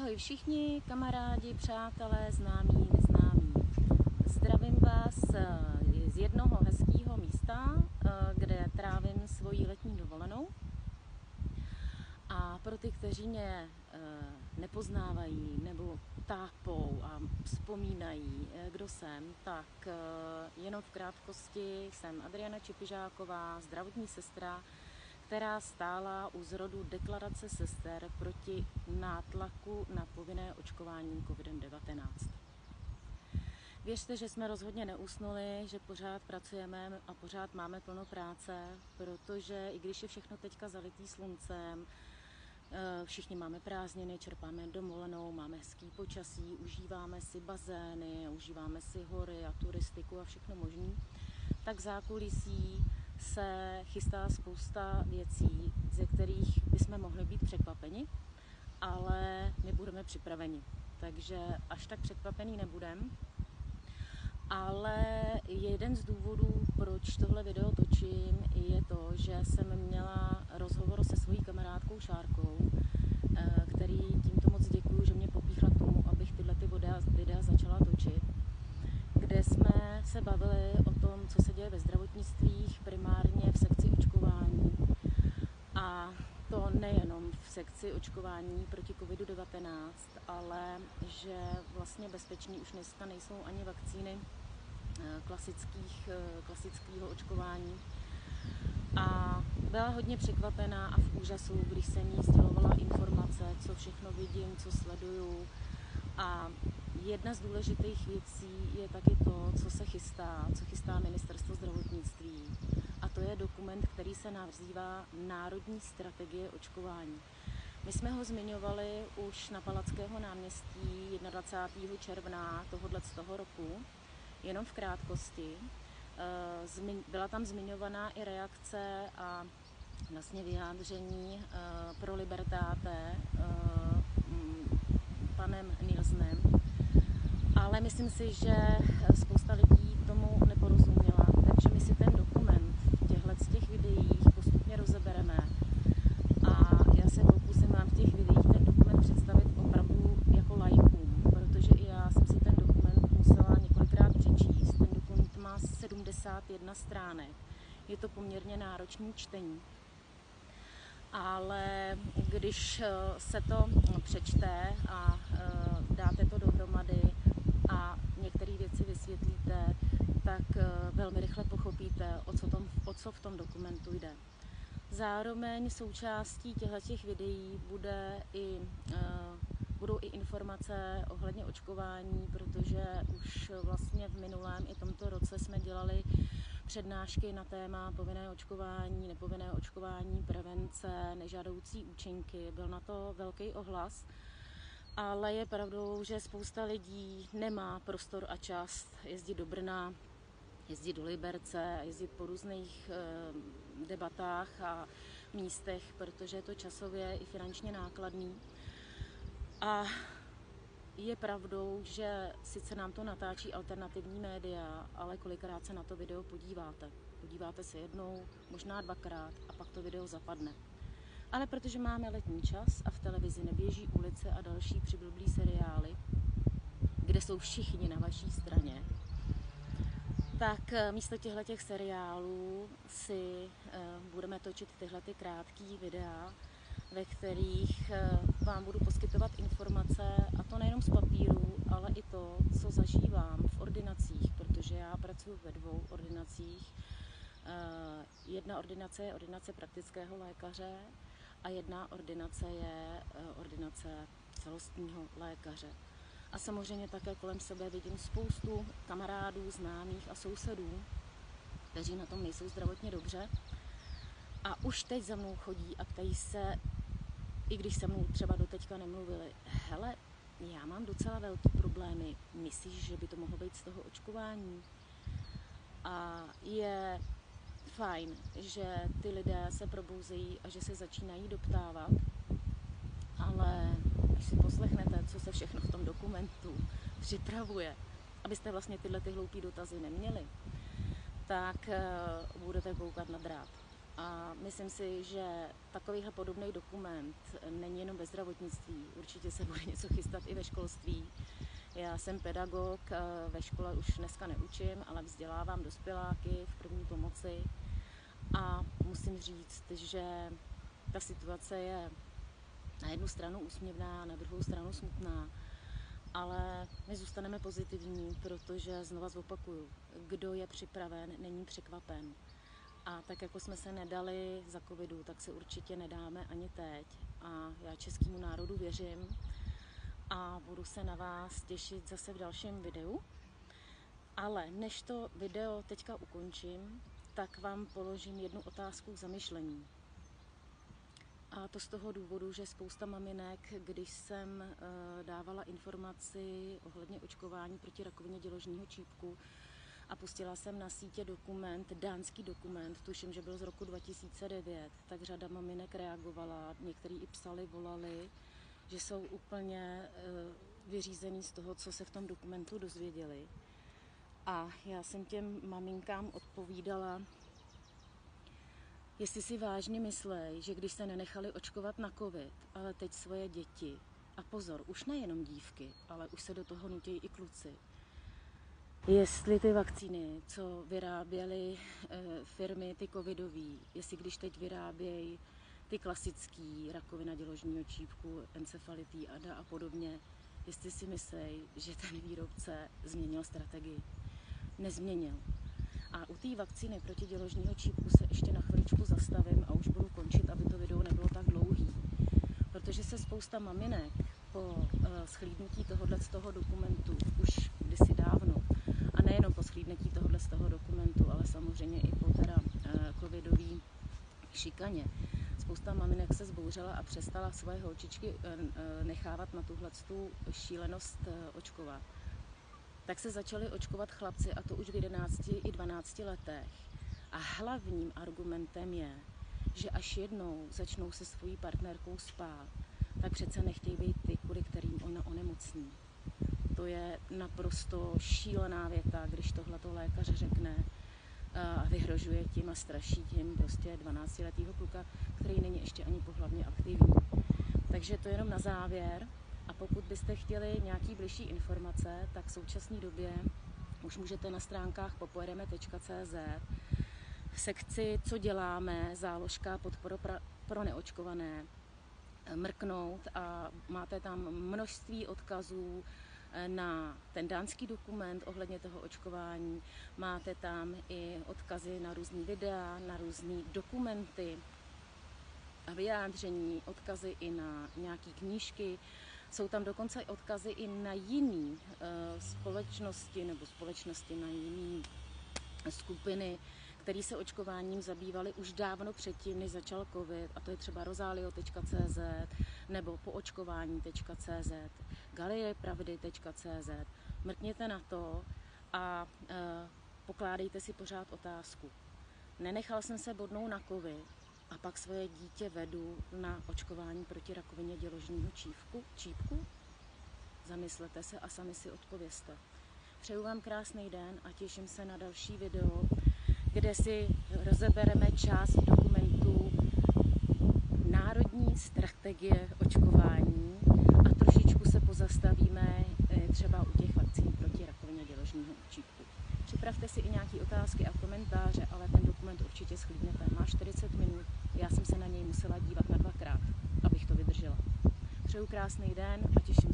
Ahoj všichni, kamarádi, přátelé, známí, neznámí. Zdravím vás z jednoho hezkého místa, kde trávím svoji letní dovolenou. A pro ty, kteří mě nepoznávají nebo tápou a vzpomínají, kdo jsem, tak jenom v krátkosti jsem Adriana Čipižáková, zdravotní sestra, která stála u zrodu deklarace sester proti nátlaku na povinné očkování COVID-19. Věřte, že jsme rozhodně neusnuli, že pořád pracujeme a pořád máme plno práce, protože i když je všechno teďka zalitý sluncem, všichni máme prázdniny, čerpáme dovolenou, máme hezký počasí, užíváme si bazény, užíváme si hory a turistiku a všechno možný, tak v zákulisí se chystá spousta věcí, ze kterých bychom mohli být překvapeni, ale my budeme připraveni. Takže až tak překvapený nebudem. Ale jeden z důvodů, proč tohle video točím, je to, že jsem měla rozhovor se svojí kamarádkou Šárkou, který tímto moc děkuju, že mě popíchla k tomu, abych tyhle videa začala točit, kde jsme se bavili o tom, co se děje ve zdravotnictví, primárně v sekci očkování. A to nejenom v sekci očkování proti COVID-19, ale že vlastně bezpečný už dneska nejsou ani vakcíny klasického očkování. A byla hodně překvapená a v úžasu, když jsem jí sdělovala informace, co všechno vidím, co sleduju. A jedna z důležitých věcí je taky to, co chystá Ministerstvo zdravotnictví. A to je dokument, který se nazývá Národní strategie očkování. My jsme ho zmiňovali už na Palackého náměstí 21. června tohoto roku, jenom v krátkosti. Byla tam zmiňovaná i reakce a vlastně vyjádření pro Libertáte panem Nilsnem, ale myslím si, že spousta lidí tomu neporozuměla, takže my si ten dokument v těch videích postupně rozebereme a já se pokusím vám v těch videích ten dokument představit opravdu jako laikům, protože i já jsem si ten dokument musela několikrát přečíst. Ten dokument má 71 stránek, je to poměrně náročné čtení. Ale když se to přečte a dáte to dohromady a některé věci vysvětlíte, tak velmi rychle pochopíte, o co v tom dokumentu jde. Zároveň součástí těchto videí budou i informace ohledně očkování, protože už vlastně v minulém i tomto roce jsme dělali přednášky na téma povinné očkování, nepovinné očkování, prevence, nežádoucí účinky. Byl na to velký ohlas, ale je pravdou, že spousta lidí nemá prostor a čas jezdit do Brna, jezdit do Liberce, jezdit po různých debatách a místech, protože je to časově i finančně nákladný. A je pravdou, že sice nám to natáčí alternativní média, ale kolikrát se na to video podíváte. Podíváte se jednou, možná dvakrát a pak to video zapadne. Ale protože máme letní čas a v televizi neběží Ulice a další přiblblý seriály, kde jsou všichni na vaší straně, tak místo těchto seriálů si budeme točit tyhle krátké videa, ve kterých vám budu poskytovat informace, a to nejenom z papíru, ale i to, co zažívám v ordinacích, protože já pracuji ve 2 ordinacích. Jedna ordinace je ordinace praktického lékaře a jedna ordinace je ordinace celostního lékaře. A samozřejmě také kolem sebe vidím spoustu kamarádů, známých a sousedů, kteří na tom nejsou zdravotně dobře. A už teď za mnou chodí a ptají se, i když se mnou třeba doteďka nemluvili, hele, já mám docela velký problémy, myslíš, že by to mohlo být z toho očkování? A je fajn, že ty lidé se probouzejí a že se začínají doptávat, ale když si poslechnete, co se všechno v tom dokumentu připravuje, abyste vlastně tyhle hloupý dotazy neměli, tak budete koukat na drát. A myslím si, že takovýhle podobný dokument není jenom ve zdravotnictví, určitě se bude něco chystat i ve školství. Já jsem pedagog, ve škole už dneska neučím, ale vzdělávám dospěláky v první pomoci a musím říct, že ta situace je na jednu stranu úsměvná, na druhou stranu smutná, ale my zůstaneme pozitivní, protože znova zopakuju, kdo je připraven, není překvapen. A tak jako jsme se nedali za covidu, tak se určitě nedáme ani teď. A já českému národu věřím a budu se na vás těšit zase v dalším videu. Ale než to video teďka ukončím, tak vám položím jednu otázku k zamyšlení. A to z toho důvodu, že spousta maminek, když jsem dávala informaci ohledně očkování proti rakovině děložního čípku a pustila jsem na sítě dokument, dánský dokument, tuším, že byl z roku 2009, tak řada maminek reagovala, některý i psali, volali, že jsou úplně vyřízený z toho, co se v tom dokumentu dozvěděli. A já jsem těm maminkám odpovídala, jestli si vážně myslej, že když se nenechali očkovat na covid, ale teď svoje děti, a pozor, už nejenom dívky, ale už se do toho nutí i kluci, jestli ty vakcíny, co vyráběly firmy, ty covidový, jestli když teď vyrábějí ty klasický, rakovina děložního čípku, encefalitý, ADA a podobně, jestli si myslej, že ten výrobce změnil strategii. Nezměnil. A u té vakcíny proti děložního čípku se ještě na chviličku zastavím a už budu končit, aby to video nebylo tak dlouhý. Protože se spousta maminek po shlídnutí z toho dokumentu už kdysi dávno, a nejenom po shlídnutí z toho dokumentu, ale samozřejmě i po teda covidový šikaně, spousta maminek se zbouřila a přestala svoje holčičky nechávat na tuhletu šílenost očkovat. Tak se začali očkovat chlapci, a to už v 11 i 12 letech. A hlavním argumentem je, že až jednou začnou se svojí partnerkou spát, tak přece nechtějí být ty, kvůli kterým ona onemocní. To je naprosto šílená věta, když tohleto lékař řekne a vyhrožuje tím a straší tím prostě 12letýho kluka, který není ještě ani pohlavně aktivní. Takže to jenom na závěr. A pokud byste chtěli nějaký bližší informace, tak v současné době už můžete na stránkách popojedeme.cz v sekci Co děláme, záložka podpora pro neočkované, mrknout a máte tam množství odkazů na ten dánský dokument ohledně toho očkování. Máte tam i odkazy na různý videa, na různé dokumenty a vyjádření, odkazy i na nějaké knížky. Jsou tam dokonce odkazy i na jiné společnosti na jiné skupiny, které se očkováním zabývaly už dávno předtím, než začal covid, a to je třeba rozalio.cz nebo poočkování.cz, galiepravdy.cz. Mrkněte na to a pokládejte si pořád otázku. Nenechal jsem se bodnout na covid a pak svoje dítě vedu na očkování proti rakovině děložního čípku? Zamyslete se a sami si odpovězte. Přeju vám krásný den a těším se na další video, kde si rozebereme část dokumentu Národní strategie očkování a trošičku se pozastavíme třeba u těch vakcín proti rakovině děložního čípku. Připravte si i nějaké otázky a komentáře, ale ten dokument určitě shlídnete. Má 40 minut, já jsem se na něj musela dívat na 2krát, abych to vydržela. Přeju krásný den a těším